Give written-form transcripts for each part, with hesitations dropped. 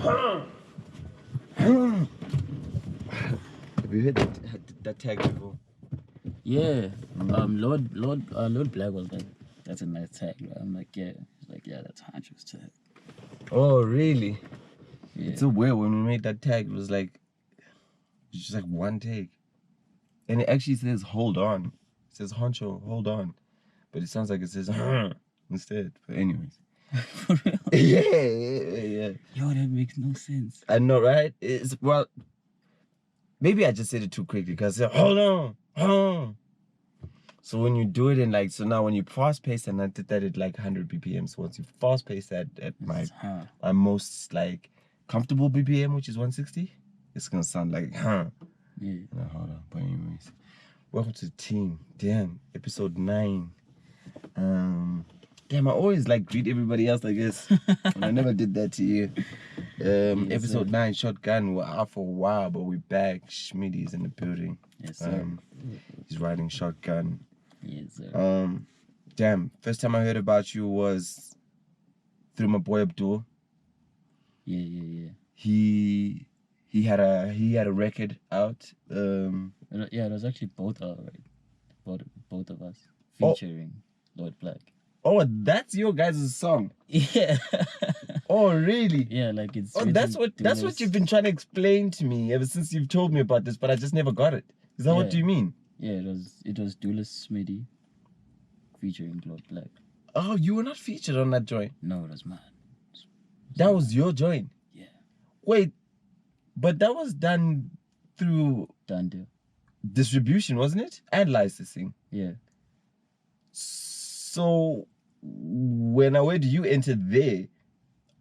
Have you heard that tag before? Yeah. Lord Black was like, that's a nice tag. Right? I'm like, yeah. He's like, yeah, that's Honcho's tag. Oh, really? Yeah. It's so weird when we made that tag. It was like, it's just like one take. And it actually says, hold on. It says, Honcho, hold on. But it sounds like it says, instead. But anyways. For real? Yeah. Yo, that makes no sense. I know, right? It's, well, maybe I just said it too quickly because I said, hold on. So when you do it in like, so now when you fast pace, and I did that at like 100 BPM. So once you fast pace that at my most like comfortable BPM, which is 160, it's going to sound like, Yeah. No, hold on. But anyways, welcome to the team. Damn, episode 9. Damn, I always like greet everybody else, I guess. And I never did that to you. Yes, episode sir. 9, Shotgun. We're out for a while, but we're back. Smiddy is in the building. Yes, sir. He's riding Shotgun. Yes, sir. Damn, first time I heard about you was through my boy Abdul. Yeah. He had a record out. Yeah, it was actually both both of us featuring Lord Black. Oh, that's your guys' song. Yeah. Oh, really? Yeah, like it's. Oh, that's what you've been trying to explain to me ever since you've told me about this, but I just never got it. Is that what you mean? Yeah, it was Duelist Smiddy featuring Lord Black. Oh, you were not featured on that joint? No, it was mine. That was your joint? Yeah. Wait, but that was done through distribution, wasn't it? And licensing. Yeah. So where do you enter there?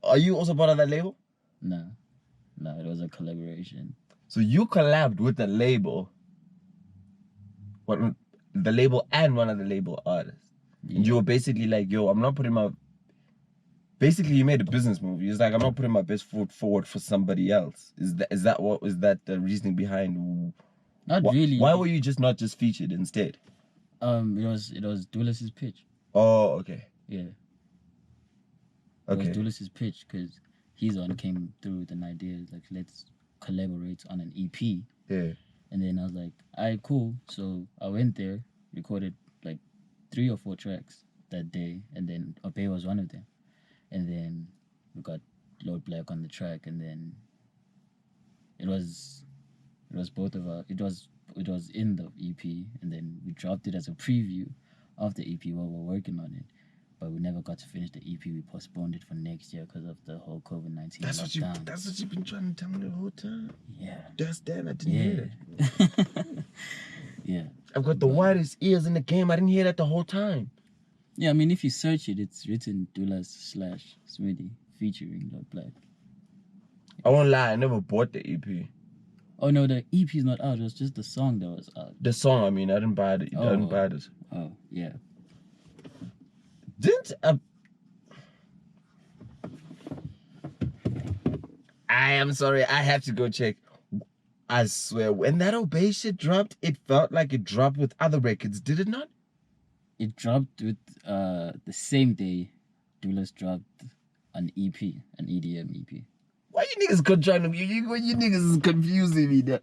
Are you also part of that label? No, it was a collaboration. So you collabed with the label. What, the label and one of the label artists. Yeah. And you were basically like, yo, I'm not putting my... Basically, you made a business move. It's like, I'm not putting my best foot forward for somebody else. Is that the reasoning behind? Not really. Why were you not just featured instead? It was Duelist's pitch. Oh, okay. Yeah. Okay. It was Duelist's pitch because his one came through with an idea like, let's collaborate on an EP. Yeah. And then I was like, alright, cool. So I went there, recorded like 3 or 4 tracks that day, and then Obey was one of them. And then we got Lord Black on the track, and then it was both of us. It was in the EP, and then we dropped it as a preview of the EP while we were working on it. But we never got to finish the EP. We postponed it for next year because of the whole COVID-19 lockdown. That's what you've been trying to tell me the whole time. Yeah. That's that. I didn't hear it. Yeah. I've got the widest ears in the game. I didn't hear that the whole time. Yeah, I mean, if you search it, it's written Dulas/Smiddy featuring Lord Black. I won't lie, I never bought the EP. Oh no, the EP is not out. It was just the song that was out. The song, I mean, I didn't buy it. I didn't buy it. Oh, yeah. I am sorry, I have to go check. I swear, when that Obey shit dropped, it felt like it dropped with other records, did it not? It dropped with the same day Duelist dropped an EP, an EDM EP. Why you niggas trying to you niggas is confusing me there?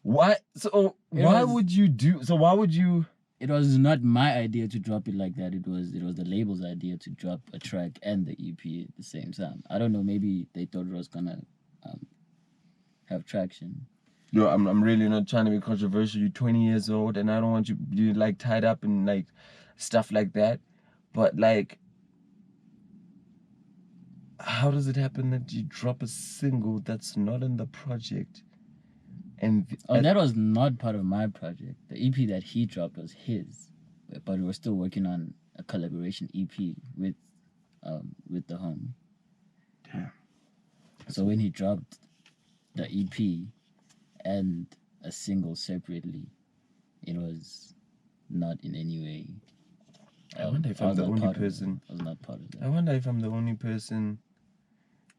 Why? So why would you? It was not my idea to drop it like that. It was the label's idea to drop a track and the EP at the same time. I don't know. Maybe they thought it was gonna have traction. Yo, I'm really not trying to be controversial. You're 20 years old, and I don't want you like tied up in like stuff like that. But like, how does it happen that you drop a single that's not in the project? And that was not part of my project. The EP that he dropped was his, but we were still working on a collaboration EP with the homie. Damn. So when he dropped the EP and a single separately, it was not in any way. I wonder if I'm the only person. I was not part of that. I wonder if I'm the only person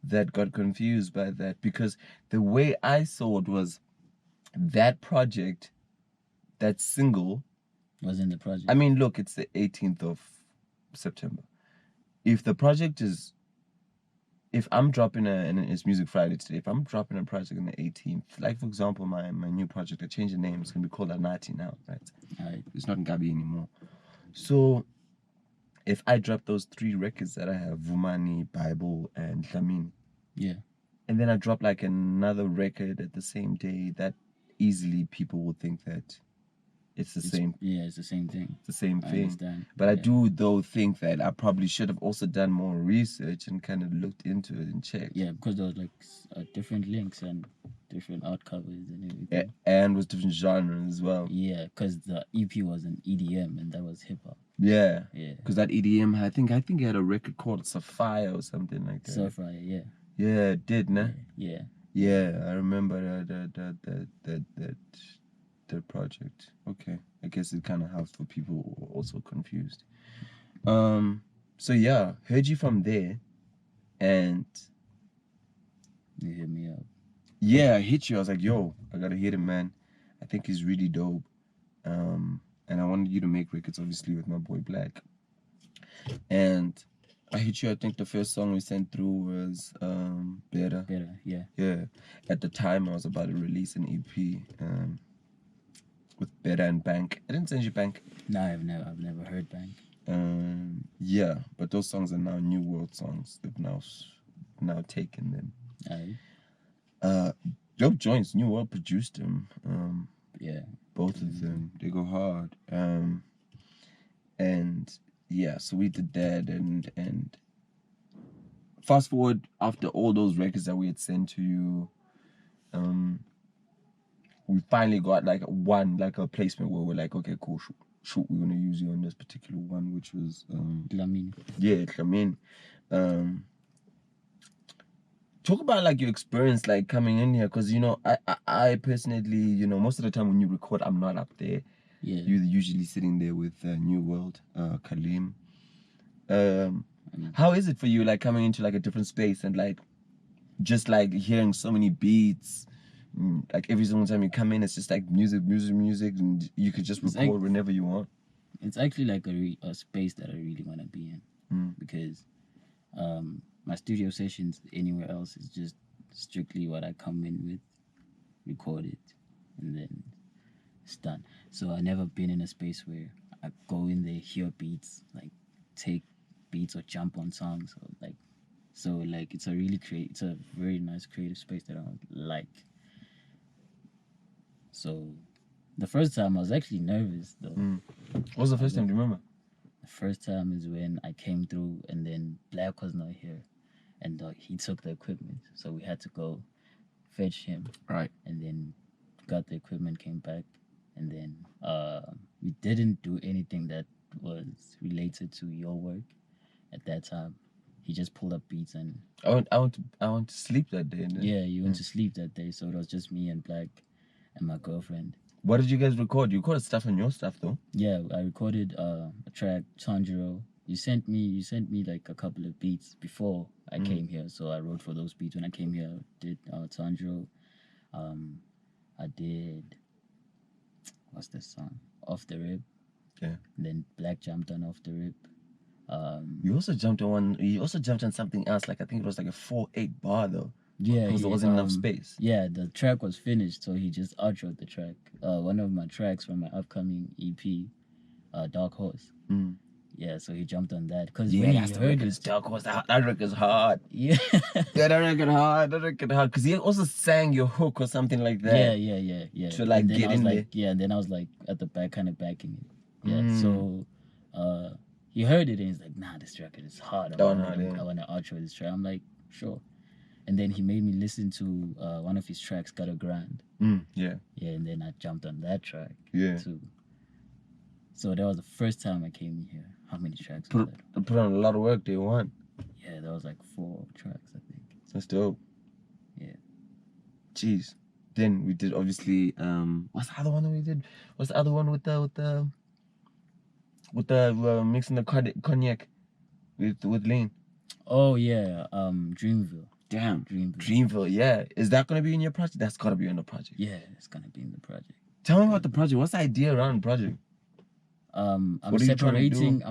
that got confused by that, because the way I saw it was that project, that single was in the project. I mean, look, it's the 18th of September. If the project is if I'm dropping and it's Music Friday today, if I'm dropping a project on the 18th, like for example, my new project, I changed the name. It's gonna be called Anati now, right? Alright. It's not Gabi anymore. So if I drop those 3 records that I have, Vumani, Bible, and Dlamini, Yeah. and then I drop like another record at the same day, that easily people will think that it's the same. Yeah, it's the same thing. It's the same I thing. understand. But I Yeah. do though think that I probably should have also done more research and kind of looked into it and checked. Yeah, because there was like different links and different art covers and everything. And with different genres as well. Yeah, because the EP was an EDM and that was hip hop. Yeah. Yeah. Because that EDM, I think he had a record called Sapphire or something like that. Sapphire, yeah. Yeah, it did, nah? Yeah. Yeah, I remember the project. Okay, I guess it kind of helps for people who are also confused. So yeah, heard you from there, and You hit me up. yeah, I hit you. I was like, yo, I gotta hit him, man. I think he's really dope. And I wanted you to make records, obviously, with my boy Black. And I hit you. I think the first song we sent through was Better. Better, yeah. Yeah. At the time, I was about to release an EP with Better and Bank. I didn't send you Bank. No, I've never heard Bank. Yeah, but those songs are now New World songs. They've now taken them. Aye. Dope joints. New World produced them. Yeah. Both of them. They go hard. And yeah, so we did that, and fast forward after all those records that we had sent to you, we finally got like a placement where we're like, okay, cool, shoot, we're gonna use you on this particular one, which was Dlamini. yeah, Dlamini. Talk about like your experience like coming in here, because you know I personally, you know, most of the time when you record, I'm not up there. Yeah. You're usually sitting there with New World, Kalim. How is it for you, like coming into like a different space and like just like hearing so many beats? Like every single time you come in, it's just like music, and you could just record whenever you want. It's actually like a space that I really want to be in, because my studio sessions anywhere else is just strictly what I come in with, record it, and then it's done. So I've never been in a space where I go in there, hear beats, like take beats or jump on songs, or like, so like it's a very nice creative space that I like. So the first time I was actually nervous though. What was the first time? Do you remember? The first time is when I came through and then Black was not here, and he took the equipment, so we had to go fetch him. Right. And then got the equipment, came back, and then we didn't do anything that was related to your work at that time. He just pulled up beats and I went to sleep that day. yeah, you went to sleep that day, so it was just me and Black and my girlfriend. What did you guys record? You recorded stuff on your stuff though. Yeah, I recorded a track, Tanjiro. You sent me like a couple of beats before I came here, so I wrote for those beats. When I came here, I did Tanjiro. I did, what's this song? Off the Rip. Yeah. And then Black jumped on Off the Rip. You also jumped on one. You also jumped on something else. Like I think it was like a 4/8 bar though. Yeah, because there wasn't enough space. Yeah, the track was finished, so he just outroed the track. One of my tracks from my upcoming EP, Dark Horse. Yeah, so he jumped on that because when he heard it, Dark Horse. That record's hard. Yeah. Yeah, that record hard. Because he also sang your hook or something like that. Yeah. To like get in there. Yeah, and then I was like at the back, kind of backing it. Yeah, so he heard it and he's like, nah, this record is hard. I want to outro this track. I'm like, sure. And then he made me listen to one of his tracks, Got a Grand. Yeah. Yeah, and then I jumped on that track. Yeah. Too. So that was the first time I came here. How many tracks? Put on a lot of work day one. Yeah, that was like 4 tracks, I think. That's dope. Yeah. Jeez. Then we did obviously what's the other one that we did? What's the other one with the mixing the cognac with lean? Oh yeah, Dreamville. Damn, Dreamville, yeah. Is that gonna be in your project? That's gotta be in the project. Yeah, it's gonna be in the project. Tell me about the project. What's the idea around the project? I'm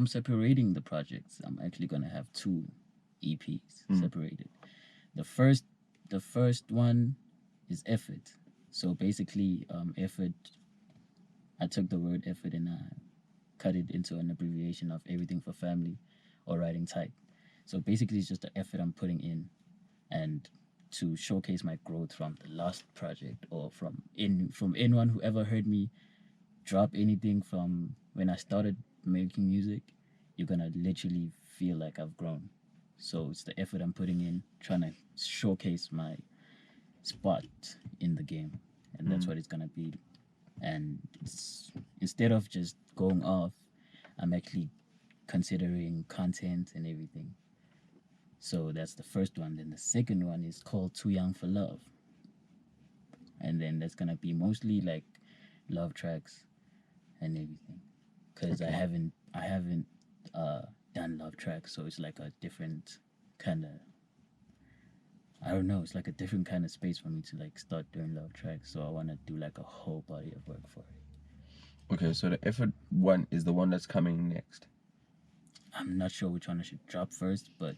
separating the projects. I'm actually gonna have 2 EPs separated. the first one is effort. So basically, effort. I took the word effort and I cut it into an abbreviation of everything for family, or writing type. So basically, it's just the effort I'm putting in, and to showcase my growth from the last project, or from anyone who ever heard me drop anything from when I started making music. You're gonna literally feel like I've grown. So it's the effort I'm putting in, trying to showcase my spot in the game, and that's what it's gonna be. And instead of just going off, I'm actually considering content and everything. So that's the first one. Then the second one is called Too Young for Love, and then that's gonna be mostly like love tracks and everything, because I haven't done love tracks, so it's like a different kind of, I don't know, it's like a different kind of space for me to like start doing love tracks. So I want to do like a whole body of work for it. Okay, so the effort one is the one that's coming next. I'm not sure which one I should drop first, but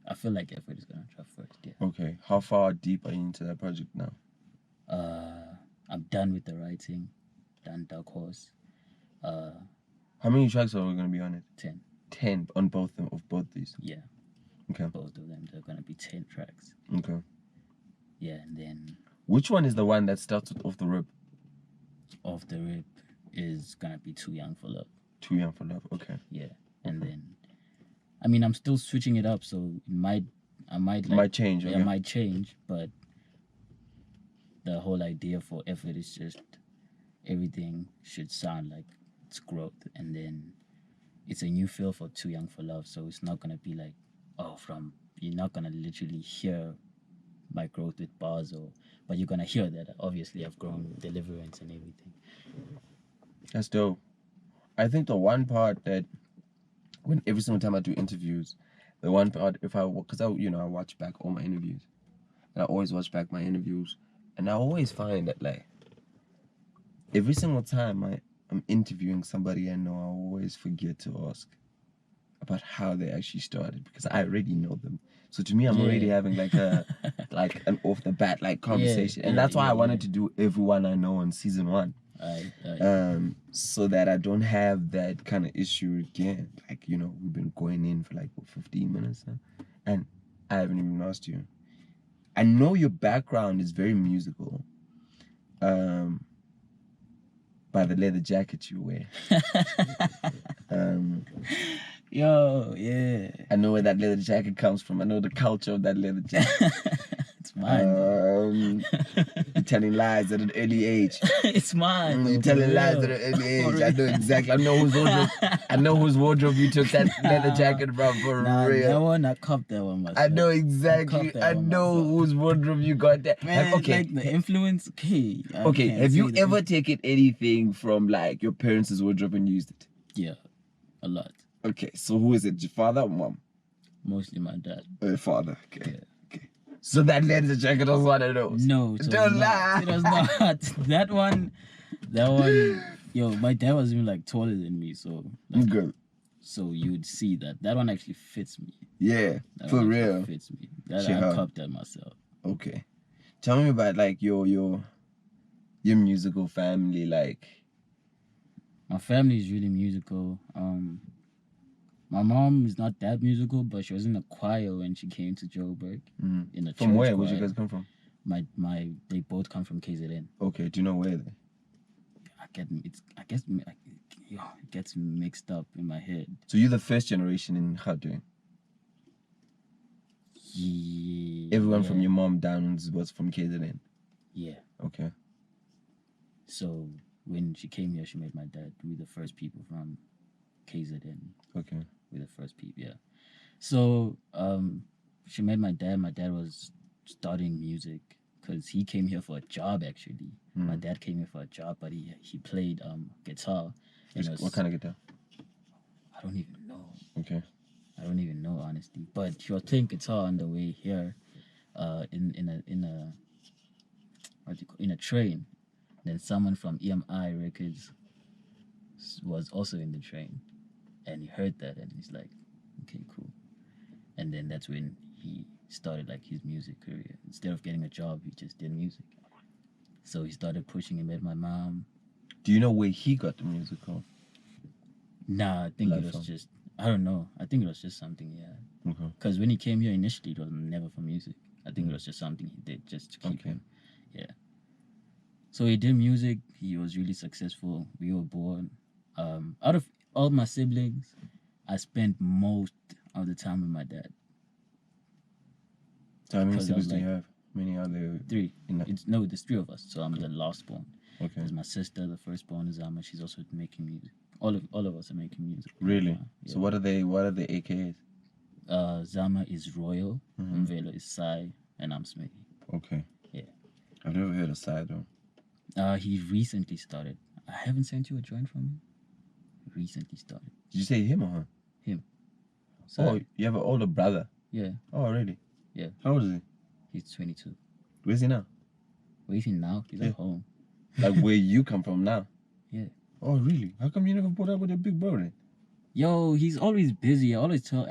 I feel like effort is gonna drop first. Yeah. Okay, how far deep are you into that project now? I'm done with the writing, done Dark Horse. How many tracks are gonna be on it? 10. 10 on both these. Yeah. Okay. Both of them, they're gonna be 10 tracks. Okay. Yeah, and then which one is the one that starts with Off the Rip? Off the Rip is gonna be Too Young for Love. Too Young for Love. Okay. Yeah, and then, I mean, I'm still switching it up, so I might like, might change. Okay. Yeah, it might change, but the whole idea for effort is just everything should sound like it's growth, and then it's a new feel for Too Young for Love. So it's not gonna be like, you're not gonna literally hear my growth with bars, but you're gonna hear that obviously I've grown with deliverance and everything. That's dope. I think the one part that, when every single time I do interviews, the one part, because I watch back all my interviews, and I always watch back my interviews, and I always find that like every single time I'm interviewing somebody I know, I always forget to ask about how they actually started, because I already know them. So to me, I'm already having like a like an off the bat like conversation, and that's why I wanted to do everyone I know on season 1. So that I don't have that kind of issue again. Like, we've been going in for like 15 minutes now, and I haven't even asked you. I know your background is very musical, by the leather jacket you wear. Yo, yeah. I know where that leather jacket comes from. I know the culture of that leather jacket. It's mine. You're telling lies at an early age. It's mine. You're telling lies at an early age. I know exactly. I know whose wardrobe you took that leather jacket from, for real. That one, I copped that one myself. I know exactly. I know whose wardrobe you got that. Man, okay. Like the influence. Okay. Have you ever taken anything from like your parents' wardrobe and used it? Yeah, a lot. Okay, so who is it? Your father or mom? Mostly my dad. Your father. Okay. Yeah. Okay. So that leather jacket was one of those. No, don't lie. It was not. That one. Yo, my dad was even like taller than me, so. Like, good. So you'd see that one actually fits me. Yeah, that for real. Fits me. I copped that myself. Okay, tell me about like your musical family. Like, my family is really musical. My mom is not that musical, but she was in a choir when she came to Joburg. In a from where? choir. Where'd you guys come from? They both come from KZN. Okay, do you know where they? It gets mixed up in my head. So you're the first generation in Gauteng? Yeah. Everyone from your mom down was from KZN? Yeah. Okay. So when she came here, she met my dad. We're the first people from KZN. Okay. We're the first people, yeah. So she met my dad. My dad was studying music because he came here for a job, actually. My dad came here for a job, but he played guitar. What kind of guitar? I don't even know. Okay. I don't even know, honestly. But he was playing guitar on the way here, in a train. Then someone from EMI Records was also in the train, and he heard that, and he's like, "Okay, cool." And then that's when he started like his music career. Instead of getting a job, he just did music. So he started pushing. He met my mom. Do you know where he got the music from? Nah, I think Live it was from. just, I don't know. I think it was just something he had. Okay. Because when he came here initially, it was never for music. I think it was just something he did just to keep Okay. him. Yeah. So he did music. He was really successful. We were born. Out of all my siblings, I spent most of the time with my dad. So how many 'Cause I was siblings do you like- have? Many are there? 3. In that? No, there's 3 of us. So I'm the last born. Okay. There's my sister, the firstborn is Zama. She's also making music. All of us are making music. Really? Yeah. So what are they? What are the AKAs? Zama is Royal, Mhm. Mvelo is Sai, and I'm Smiddy. Okay. Yeah. I've never heard of Side though. He recently started. I haven't sent you a joint from him. He recently started. Did you say him or her? Sai. Oh, you have an older brother. Yeah, Oh, really? Yeah. How old is he? he's 22. Where's he now? Where is he now? He's Yeah. at home. Like where you come from now? Yeah. Oh, really? How come you never put up with your big brother? Yo, he's always busy. I always tell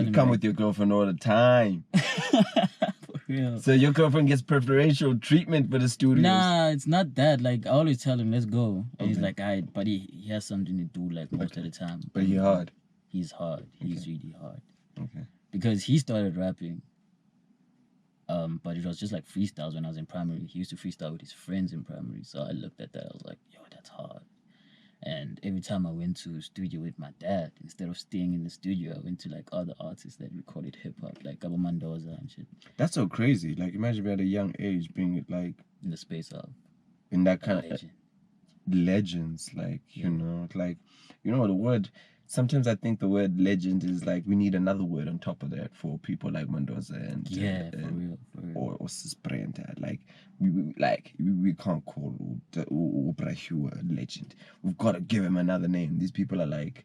You him. come with your girlfriend all the time. For real. So your girlfriend gets preferential treatment for the studios. Nah, it's not that. Like I always tell him, let's go. And he's Okay. like, alright, but he has something to do like most of the time. But he hard. He's hard. He's really hard. Okay. Because he started rapping. But it was just like freestyles when I was in primary. He used to freestyle with his friends in primary. So I looked at that, I was like, yo, that's hard. And every time I went to a studio with my dad, instead of staying in the studio, I went to like other artists that recorded hip hop, like Gabo Mendoza and shit, That's so crazy. Like imagine at a young age being like in the space of in that a kind of legend. legends, like Yeah. you know, like the word. Sometimes I think the word legend is like we need another word on top of that for people like Mendoza and Yeah, for real. or Sprenta. Like we can't call Ubrahu a legend. We've got to give him another name. These people are like,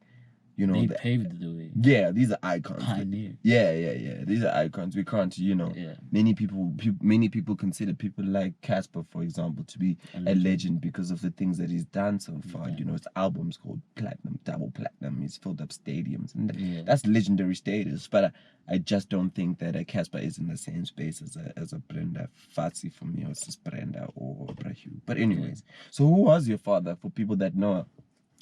They paved the way. Yeah, these are icons. Pioneer. Yeah. These are icons. We can't, Yeah. Many people consider people like Casper, for example, to be a legend because of the things that he's done so far. Yeah. His albums called Platinum, Double Platinum. He's filled up stadiums, and Yeah. that's legendary status. But I just don't think that Casper is in the same space as a Brenda Fatsi for me, or Brenda or Brahu. But anyways, So who was your father for people that know?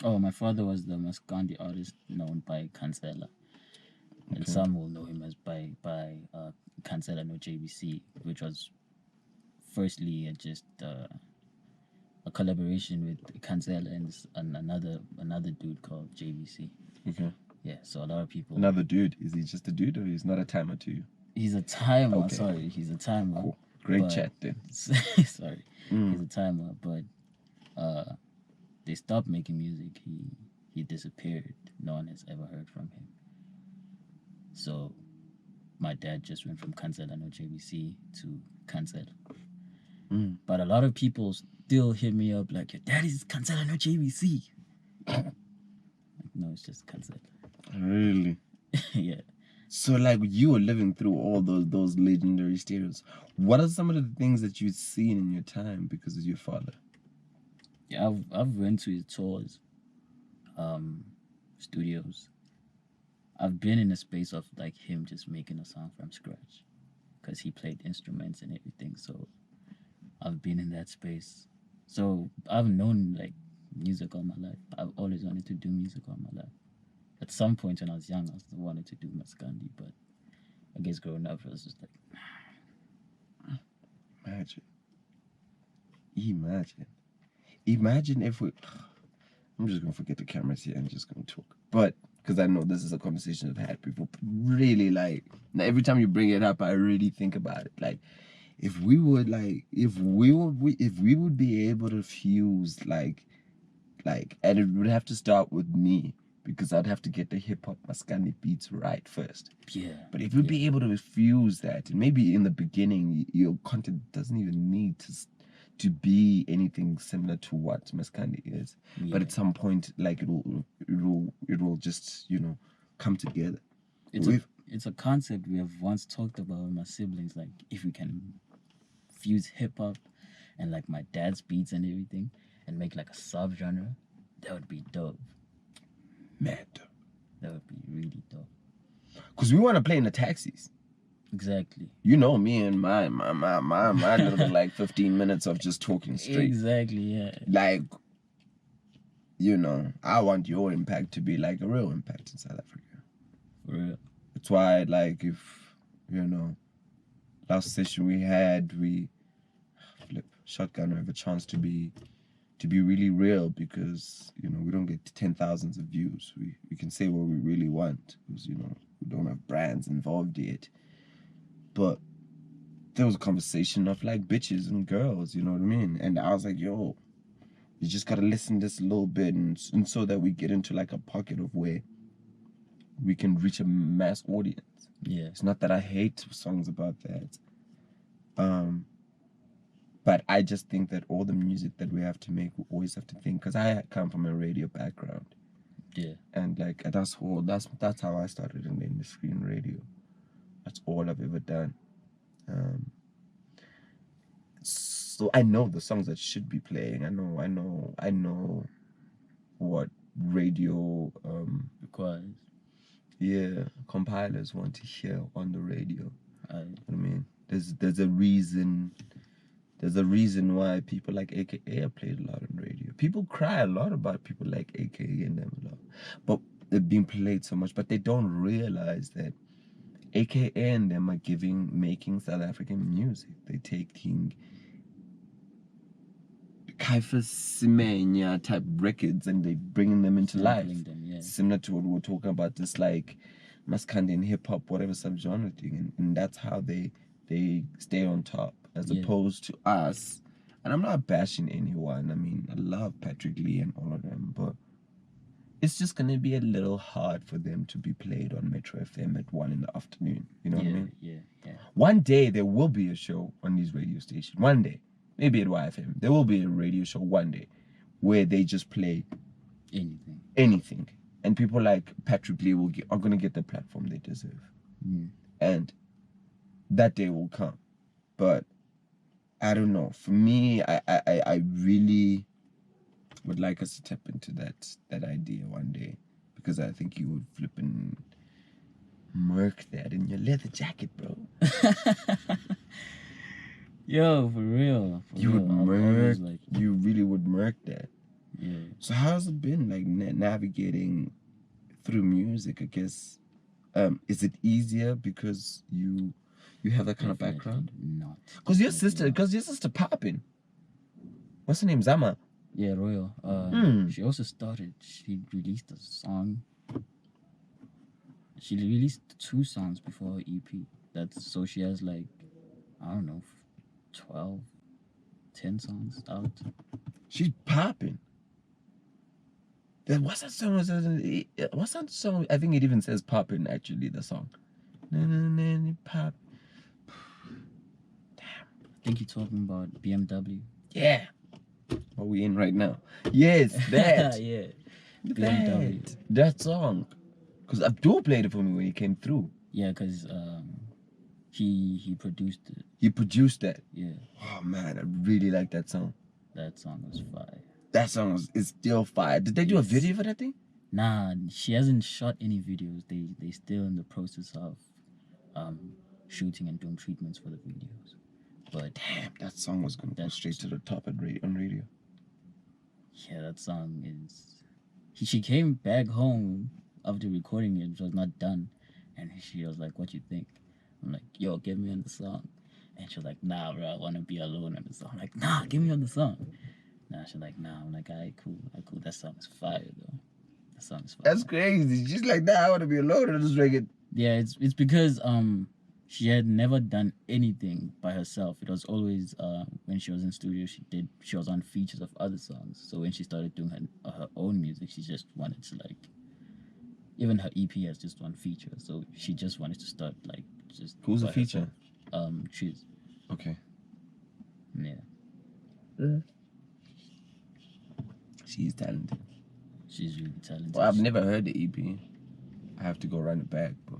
Oh, my father was the Maskandi artist known by Kansela. And some will know him as by Kansela no JBC, which was firstly just a collaboration with Kansela and another dude called JBC. Okay. Yeah, so a lot of people. Another dude. Is he just a dude or he's not a timer to you? He's a timer. Okay. Sorry, he's a timer. Cool. Great but, chat then. Sorry, Mm. he's a timer, but they stopped making music. He disappeared. No one has ever heard from him. So my dad just went from Kansela no JBC to Kansela. Mm. But a lot of people still hit me up like, your dad is Kansela no JBC. No, it's just Kansela. Really? Yeah. So like you were living through all those legendary stereos. What are some of the things that you've seen in your time because of your father? Yeah, I've went to his tours, studios. I've been in a space of like him just making a song from scratch, because he played instruments and everything. So I've been in that space. So I've known like music all my life. I've always wanted to do music all my life. At some point when I was young, I wanted to do Maskandi, but I guess growing up, I was just like, Imagine if we. I'm just gonna forget the cameras here and just gonna talk. But because I know this is a conversation I've had before. Really, like now every time you bring it up, I really think about it. Like if we would be able to fuse like, and it would have to start with me because I'd have to get the hip hop Maskandi beats right first. yeah. But if we'd be able to fuse that, and maybe in the beginning your content doesn't even need to be anything similar to what Maskandi is, but at some point, like it will just come together. It's a concept we have once talked about with my siblings. Like if we can fuse hip hop and like my dad's beats and everything, and make like a subgenre, that would be dope. Mad dope. That would be really dope. Because we want to play in the taxis. Exactly. You know me and my little like 15 minutes of just talking straight. Exactly, yeah. Like, you know, I want your impact to be like a real impact in South Africa. For real. That's why, like, if, you know, last session we had, we ShotGun have a chance to be really real, because, you know, we don't get 10,000s of views. We can say what we really want, because, you know, we don't have brands involved yet. But there was a conversation of like bitches and girls, you know what I mean? And I was like, yo, you just gotta listen this a little bit, and so that we get into like a pocket of where we can reach a mass audience. Yeah. It's not that I hate songs about that. But I just think that all the music that we have to make, we always have to think, because I come from a radio background. Yeah. And like that's how I started in the industry in radio. That's all I've ever done. So I know the songs that should be playing. I know what radio Requires. yeah, compilers want to hear on the radio. I mean, there's a reason. There's a reason why people like AKA are played a lot on radio. People cry a lot about people like AKA and them a lot, but they're being played so much. But they don't realize that AKA and them are making South African music. They're taking Kaifas Semenya type records and they bringing them into life. them, yeah. Similar to what we were talking about, this like Maskandi hip hop, whatever subgenre thing, and that's how they stay on top, as opposed to us. And I'm not bashing anyone. I mean, I love Patrick Lee and all of them, but it's just gonna be a little hard for them to be played on Metro FM at 1 in the afternoon. You know what I mean? Yeah. One day there will be a show on these radio stations. One day. Maybe at YFM. There will be a radio show one day where they just play anything. And people like Patrick Lee are going to get the platform they deserve. And that day will come. But I don't know. For me, I really would like us to tap into that idea one day. Because I think you would flip and murk that in your leather jacket, bro. Yo, for real. You really would murk that. Yeah. So how's it been like navigating through music? I guess is it easier because you have that kind of background? Not. Because your sister popping. What's her name? Zama. Yeah, Royal. She also started. She released a song. She released 2 songs before her EP. So she has like, I don't know, 12, 10 songs out. She's popping. What's that song? What's that song? I think it even says popping, actually, the song. Pop. Damn. I think you're talking about BMW. Yeah. What we in right now. Yes, that. Yeah. BMW. That song. Because Abdul played it for me when he came through. Yeah, because he produced it. He produced that? Yeah. Oh, man, I really like that song. That song was fire. That song is still fire. Did they do a video for that thing? Nah, she hasn't shot any videos. They still in the process of shooting and doing treatments for the videos. But damn, that song was gonna go straight to the top on radio. Yeah, that song is. She came back home after recording it. It was not done, and she was like, "What you think?" I'm like, "Yo, get me on the song." And she was like, "Nah, bro, I wanna be alone on the song." I'm like, "Nah, get me on the song." Nah, she's like, "Nah." I'm like, "Alright, cool. That song is fire, though. That song is fire." That's crazy. She's like, "Nah, I wanna be alone on this record." Yeah, it's because she had never done anything by herself. It was always when she was in studio, she was on features of other songs. So when she started doing her own music, she just wanted to like, even her EP has just one feature. So she just wanted to start like just. Who's the feature? Choose. Okay. Yeah. She's talented. She's really talented. Well, I've never heard the EP. I have to go run it back, but.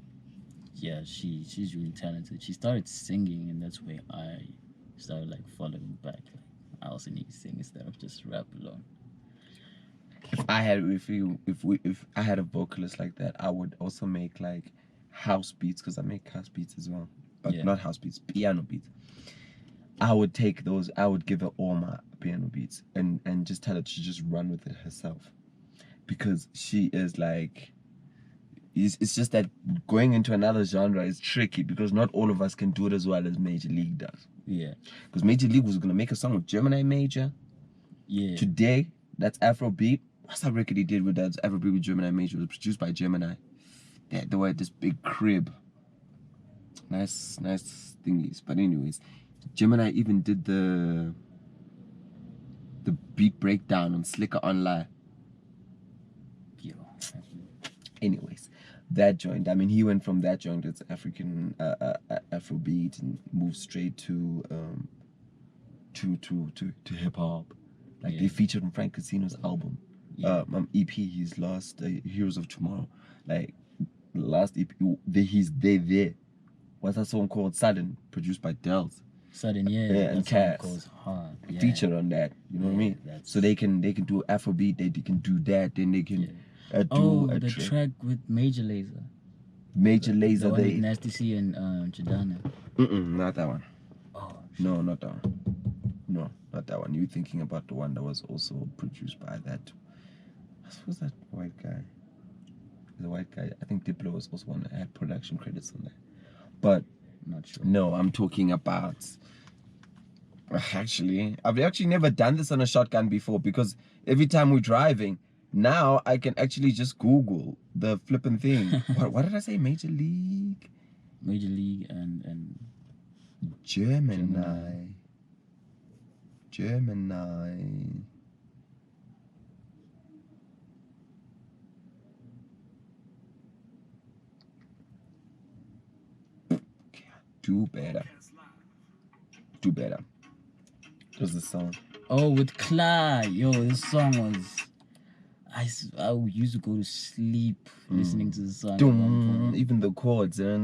Yeah, she's really talented. She started singing, and that's where I started like following back. Like, I also need to sing instead of just rap alone. If I had a vocalist like that, I would also make like house beats, because I make house beats as well. but Yeah. not house beats, piano beats. I would take those. I would give her all my piano beats and just tell her to just run with it herself, because she is like. It's just that going into another genre is tricky because not all of us can do it as well as Major League does. Yeah. Because Major League was gonna make a song with Gemini Major. Yeah. Today, that's Afrobeat. What's that record he did with that Afrobeat with Gemini Major? It was produced by Gemini. They were at this big crib. Nice thingies. But anyways, Gemini even did the beat breakdown on Slicker Online. Yo. Anyways, that joint. I mean, he went from that joint that's African Afrobeat and moved straight to hip hop. Like they featured on Frank Casino's album, EP. His last Heroes of Tomorrow. Like last EP, he's there. What's that song called? Sudden, produced by Dells. Sudden, and that Cass. song goes hard. Yeah. Feature on that. You know what I mean? So they can do Afrobeat. They can do that. Then they can do the track with Major Lazer. Major Lazer. The one with Nasty C and Jadana. Not that one. Oh. No, not that one. No, not that one. You're thinking about the one that was also produced by that. Who's that white guy? The white guy. I think Diplo was also one that had production credits on that. But not sure. No, I'm talking about. Actually, I've actually never done this on a shotgun before because every time we're driving, now I can actually just Google the flipping thing. what did I say? Major League and Gemini. Do better. What's the song? Oh, with Clyde. Yo, this song was. I used to go to sleep listening to the song. Even the chords. Yeah,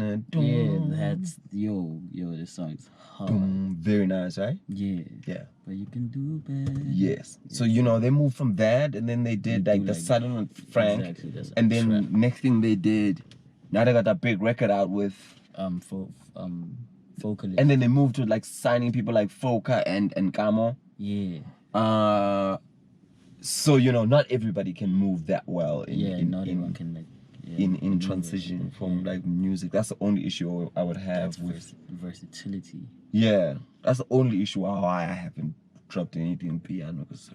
that's this song is hard. Very nice, right? Yeah. But you can do better. Yes. So they moved from that, and then they did like the Sudden and Frank, exactly, and then next thing they did, now they got that big record out with Vocalist. And then they moved to like signing people like Foka and Kamo. Yeah. So not everybody can move that well. Not everyone can like. In transition from like music. That's the only issue I would have with versatility. Yeah, that's the only issue why I haven't dropped anything in piano because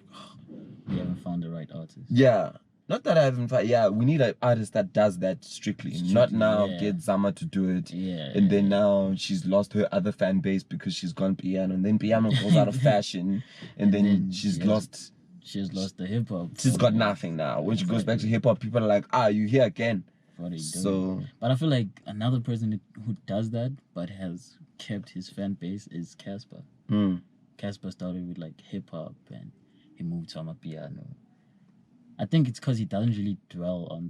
you haven't found the right artist. Yeah. Not that I haven't found. Yeah, we need an artist that does that strictly. Not now get Zama to do it. Yeah. And then now she's lost her other fan base because she's gone piano, and then piano goes out of fashion, and then she's lost. She's lost the hip hop. She's got nothing now. When she goes back to hip hop, people are like, you here again? What are you so doing? But I feel like another person who does that but has kept his fan base is Casper. Casper started with like hip hop and he moved to amapiano. I think it's because he doesn't really dwell on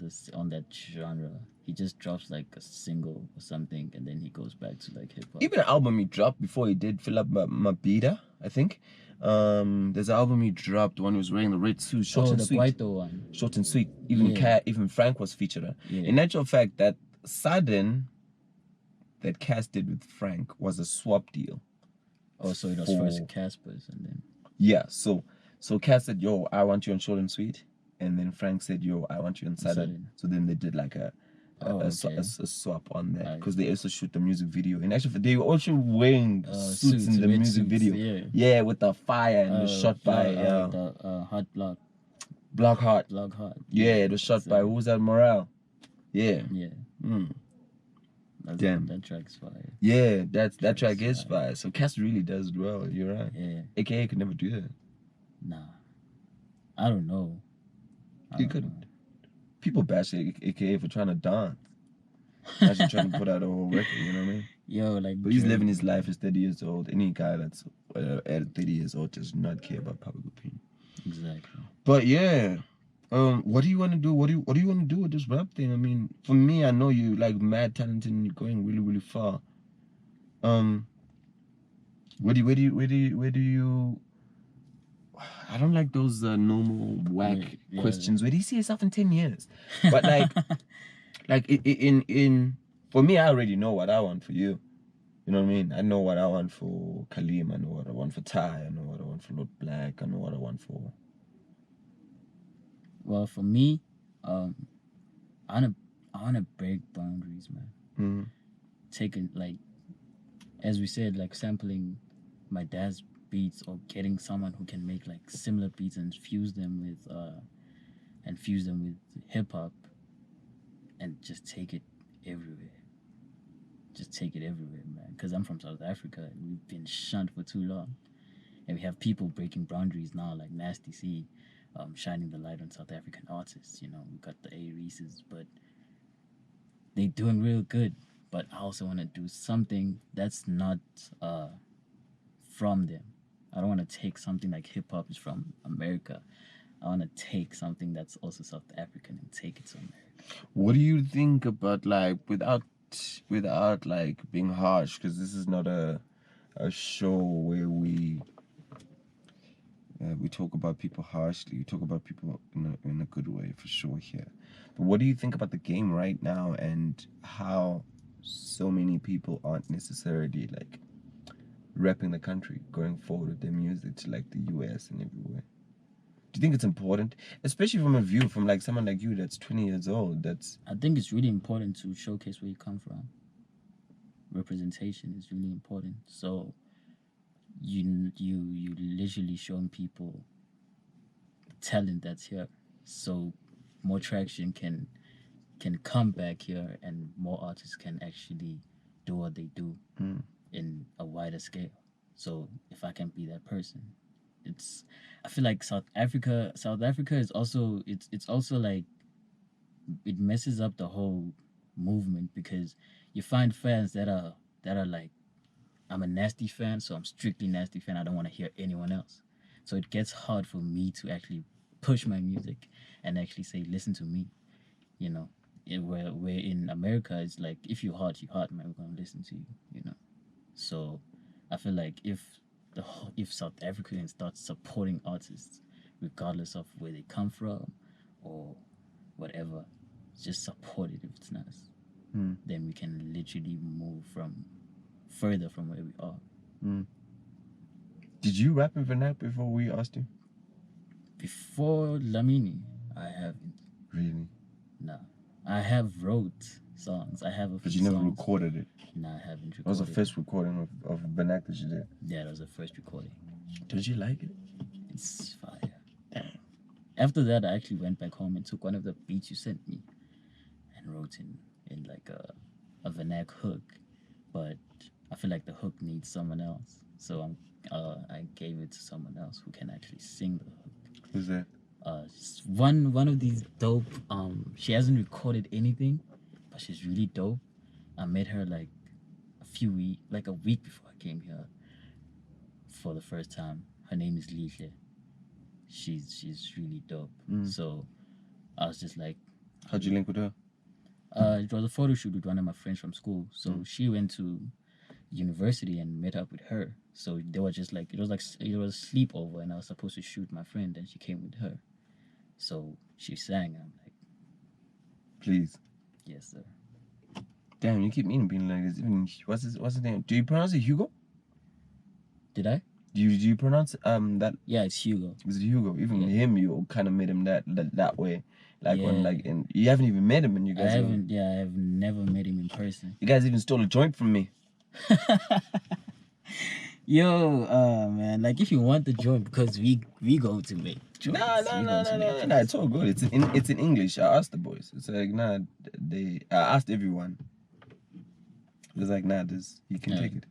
that genre. He just drops like a single or something, and then he goes back to like hip hop. Even an album he dropped before he did Fill Up Mabida, I think. There's an album he dropped. One he was wearing the red suit, short and sweet. The Kwaito one. Short and sweet. Even Frank was featured. Yeah. In actual fact, that Sudden that Cass did with Frank was a swap deal. Oh, so it was first Casper's and then. Yeah. So Cass said, "Yo, I want you on Short and Sweet," and then Frank said, "Yo, I want you on Sudden." So then they did like a swap on that because they also shoot the music video. And actually, they were also wearing suits in the music video. Yeah, with the fire and it was shot by the Hot Block Hot. Yeah, it was shot by who was that? Morale. Yeah. Damn. That track's fire. Yeah, that track is fire. So Cass really does it well. You're right. Yeah. AKA could never do that. Nah. I don't know. He couldn't. People bash AKA for trying to dance. Actually trying to put out a whole record, you know what I mean? Yo, like. But he's living his life. He's 30 years old. Any guy that's at 30 years old does not care about public opinion. Exactly. But yeah, what do you want to do? What do you want to do with this rap thing? I mean, for me, I know you like mad talented and you're going really, really far. Where do you? I don't like those normal whack questions. Where do you see yourself in 10 years? But like in for me, I already know what I want for you. You know what I mean? I know what I want for Kalim. I know what I want for Ty. I know what I want for Lord Black. I know what I want for. Well, for me, I wanna break boundaries, man. Mm-hmm. Taking, like, as we said, like sampling my dad's beats, or getting someone who can make like similar beats and fuse them with hip hop, and just take it everywhere. Just take it everywhere, man. Because I'm from South Africa and we've been shunned for too long, and we have people breaking boundaries now, like Nasty C, shining the light on South African artists. You know, we got the A Reeses, but they doing real good. But I also want to do something that's not from them. I don't want to take something like hip hop is from America. I want to take something that's also South African and take it to America. What do you think about, like, without like being harsh, because this is not a show where we talk about people harshly. We talk about people in a good way, for sure here. But what do you think about the game right now, and how so many people aren't necessarily like repping the country, going forward with their music to like the US and everywhere? Do you think it's important, especially from a view from like someone like you that's 20 years old? I think it's really important to showcase where you come from. Representation is really important. So you literally showing people the talent that's here, so more traction can come back here, and more artists can actually do what they do in a wider scale. So if I can be that person, I feel like South Africa is also, it's also like, it messes up the whole movement, because you find fans that are like, I'm a Nasty fan, so I'm strictly Nasty fan. I don't want to hear anyone else. So it gets hard for me to actually push my music and actually say, listen to me. You know, where in America, it's like, if you're hot, man, we're gonna listen to you. You know, so I feel like if South Africans start supporting artists, regardless of where they come from or whatever, just support it if it's nice. Then we can literally move further from where we are. Did you rap in Vernac before we asked you? Before Lamini, I haven't. Really? No. I have wrote songs. I have a few But you never songs. recorded it? No, I haven't recorded. What was the first recording of Vernac that you did? Yeah, that was the first recording. Did you like it? It's fire. Damn. After that, I actually went back home and took one of the beats you sent me and wrote in like a Vernac hook. But I feel like the hook needs someone else. So I gave it to someone else who can actually sing the hook. Who's that? One of these dope. She hasn't recorded anything, but she's really dope. I met her like a week before I came here for the first time. Her name is Lihle. She's really dope. So I was just like, how'd you link with her? It was a photo shoot with one of my friends from school. So she went to university and met up with her. So they were just like, it was a sleepover, and I was supposed to shoot my friend, and she came with her. So she sang, and I'm like, please. Yes, sir. Damn, you keep meaning being like this. Even what's his name? Do you pronounce it Hugo? Did I? Do you pronounce that? Yeah, it's Hugo. Is it Hugo? Even him, you kind of made him that way. Like when and you haven't even met him, and you guys. I have never met him in person. You guys even stole a joint from me. Yo, man, like, if you want the joint, because we go to make joints. No, it's all good. It's in English. I asked the boys. It's like, I asked everyone. It's like, you can take it.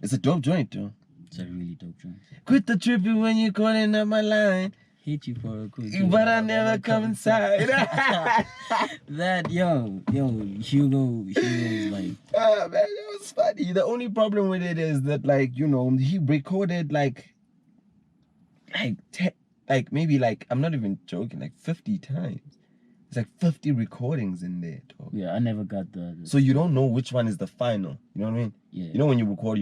It's a dope joint, though. It's a really dope joint. Quit the tripping when you're calling up my line. Hit you for a quick, but I never come inside. That Hugo's like, man, it was funny. The only problem with it is that, like, he recorded maybe, like, I'm not even joking, like 50 times. It's like 50 recordings in there, dog. Yeah, I never got the so you don't know which one is the final. You know what I mean? Yeah. You know when you record,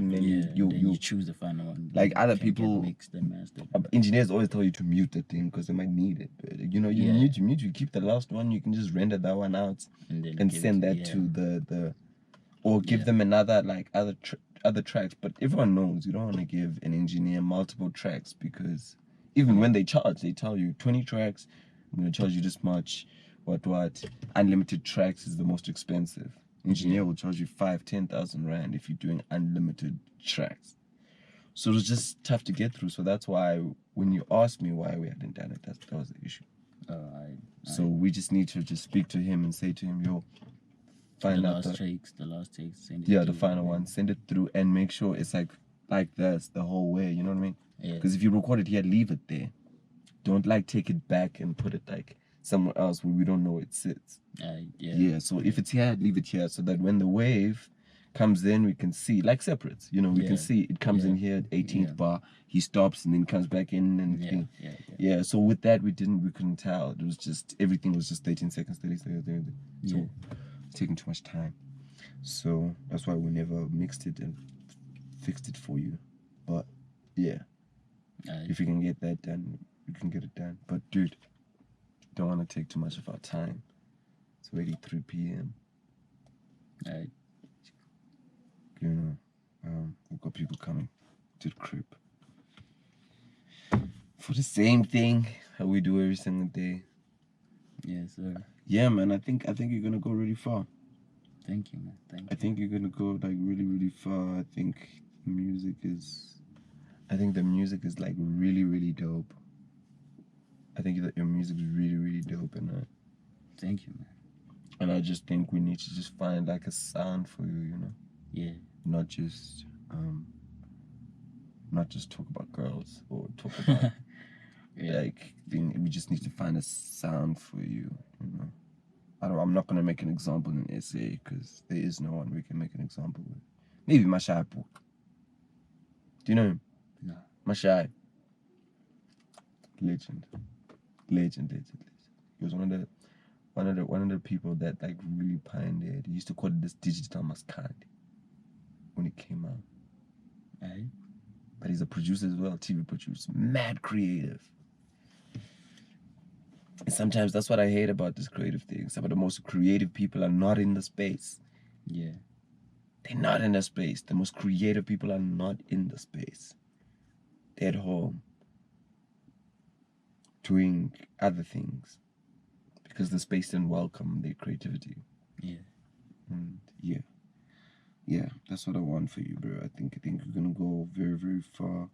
and then you choose the final one. Like other people, mixed and mastered. Engineers always tell you to mute the thing because they might need it. But you mute. You keep the last one. You can just render that one out and send that to the or give them another like other tracks. But everyone knows you don't want to give an engineer multiple tracks, because even when they charge, they tell you 20 tracks, I'm gonna charge you this much. What? Unlimited tracks is the most expensive. Engineer will charge you 5,000-10,000 rand if you're doing unlimited tracks. So it was just tough to get through. So that's why when you asked me why we hadn't done it, that was the issue. So we just need to just speak to him and say to him, yo, find out the last takes. Send it the through, final one. Send it through and make sure it's like this the whole way. You know what I mean? Yeah. Because if you record it here, leave it there. Don't like take it back and put it like somewhere else where we don't know it sits. So if it's here, leave it here so that when the wave comes in, we can see like separates. You know, we can see it comes in here at 18th bar. He stops and then comes back in and So with that, we couldn't tell. It was just everything was just 13 seconds, 30 seconds. So it's taking too much time. So that's why we never mixed it and fixed it for you. But if you can get that done, you can get it done. But dude, don't want to take too much of our time. It's already 3 p.m. You know, we've got people coming to the crib for the same thing that we do every single day. Yes, sir. Yeah, man. I think you're gonna go really far. Thank you, man. Thank you. I think you're gonna go like really, really far. I think the music is like really, really dope. I think that your music is really, really dope, and thank you, man. And I just think we need to just find like a sound for you, you know. Yeah. Not just talk about girls or talk about we just need to find a sound for you, you know. I'm not gonna make an example in SA because there is no one we can make an example with. Maybe Mashai. Do you know him? No. Mashai. Legend. He was one of the people that like really pioneered. He used to call it this digital maskandi when it came out. But he's a producer as well, TV producer, mad creative. And sometimes that's what I hate about this creative thing. Some of the most creative people are not in the space. Yeah. They're not in the space. The most creative people are not in the space. They're at home doing other things because the space didn't welcome their creativity. Yeah. And that's what I want for you, bro. I think you're gonna go very, very far.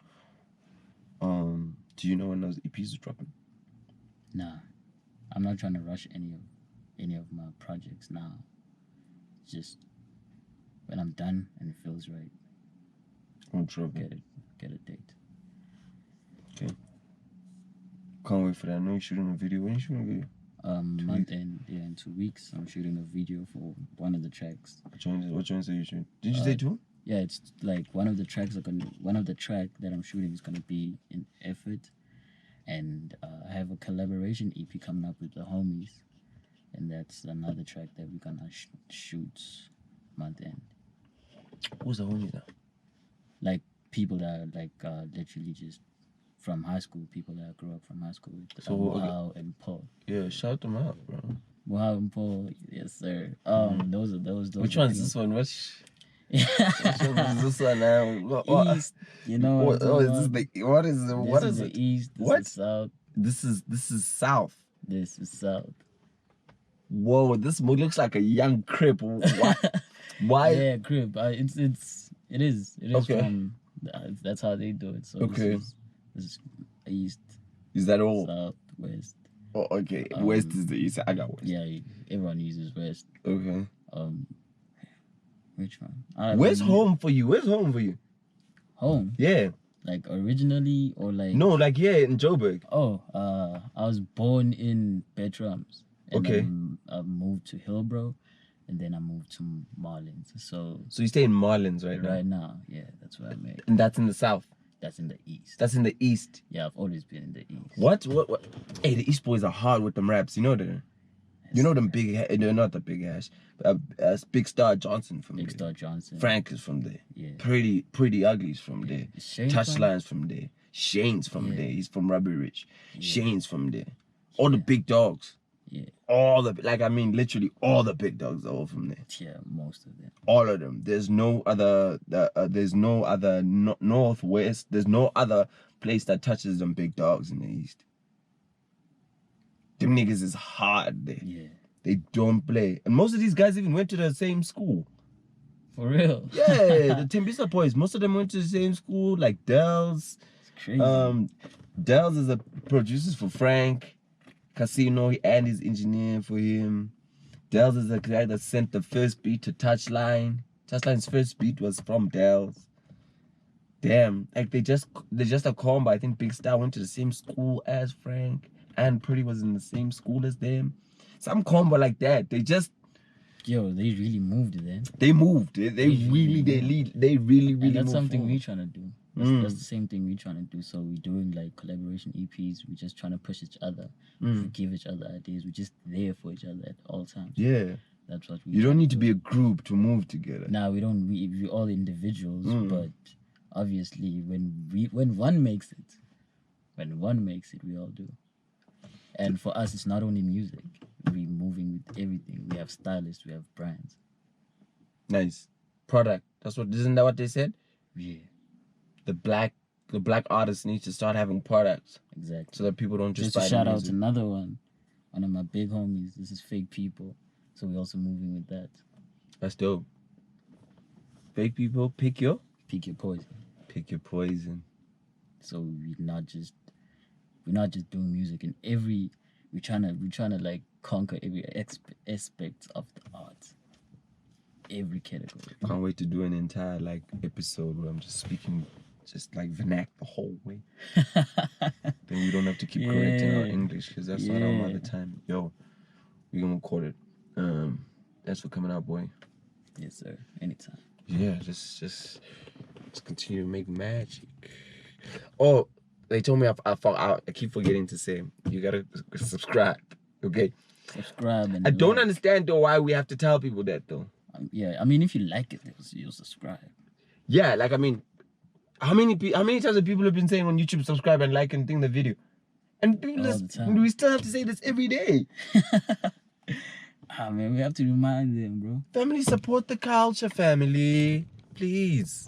Do you know when those EPs are dropping? Nah, I'm not trying to rush any of my projects now. Just when I'm done and it feels right, I'll drop get a date. Okay. Can't wait for that. I know you're shooting a video. When are you shooting a video? Month end, in 2 weeks. I'm shooting a video for one of the tracks. What joints are you shooting? Did you say 2? Yeah, it's like one of the track that I'm shooting is gonna be in Effort, and I have a collaboration EP coming up with the homies, and that's another track that we're gonna shoot month end. Who's the homies now? Like people that are like literally just from high school, people that I grew up from high school with. So Wow and Paul. Yeah, shout them out, bro. Wow and Paul, yes sir. Those. Which one's this one? Which one is this one now? East, you know. What is it? East. This is South. This is South. This is South. Whoa, this looks like a young Crip. Why? Yeah, Crip. It is okay. From. That's how they do it. So okay. This is East. Is that all? South, West. Oh, okay. West is the East. I got West. Yeah, everyone uses West. Okay. Which one? Where's home for you? Where's home for you? Home? Yeah. Like originally or like? No, like in Joburg. Oh, I was born in Betrams. Okay. I moved to Hillbrow, and then I moved to Marlins. So you stay in Marlins right now? Right now, yeah, that's where I'm at. And that's in the South? That's in the East. That's in the East? Yeah, I've always been in the East. What? Hey, the East boys are hard with them raps. You know that? You know them big, no, not the big hash. Big Star Johnson from there. Big Star Johnson. Frank is from there. Yeah. Pretty Ugly's from there. Touchline's from there. Shane's from there. He's from Rubber Ridge. Yeah. Shane's from there. All the big dogs. Yeah. All the literally all the big dogs are all from there. Yeah, most of them. All of them. There's no other. There's no other northwest. There's no other place that touches them big dogs in the east. Them niggas is hard there. Yeah. They don't play, and most of these guys even went to the same school. For real. Yeah, the Tembisa boys. Most of them went to the same school. Like Dells. It's crazy. Dells is a producer for Frank Casino, and he's engineering for him. Dells is the guy that sent the first beat to Touchline. Touchline's first beat was from Dells. Damn, like they just a combo. I think Big Star went to the same school as Frank, and Pretty was in the same school as them. Some combo like that. They just Yo, they really moved then. they moved. They really And that's moved something forward. we're trying to do. That's the same thing we're trying to do. So we're doing like collaboration EPs. We're just trying to push each other. We give each other ideas. We're just there for each other at all times. Yeah. That's what we. You don't need to be a group to move together. Nah, we don't. We're all individuals, but obviously, when one makes it, we all do. And for us, it's not only music. We're moving with everything. We have stylists. We have brands. Nice. Product. Isn't that what they said? Yeah. The black artists need to start having products. Exactly. So that people don't just buy to the shout out music. another one of my big homies. This is Fake People. So we're also moving with that. That's dope. Fake people, pick your poison. Pick your poison. So we're not just doing music in every. We're trying to like conquer every aspect of the art. Every category. Can't wait to do an entire like episode where I'm just speaking just like vernac the whole way. Then we don't have to keep correcting our English because that's not our mother tongue. Yo, we gonna record it. Thanks for coming out, boy. Yes, sir. Anytime. Yeah, just continue to make magic. Oh, they told me I keep forgetting to say you gotta subscribe. Okay. Subscribe and I don't understand though why we have to tell people that though. Yeah, I mean if you like it, you'll subscribe. Yeah, like I mean, how many times have people have been saying on YouTube subscribe and like and think the video, and people we still have to say this every day. Man, we have to remind them, bro. Family, support the culture, family, please.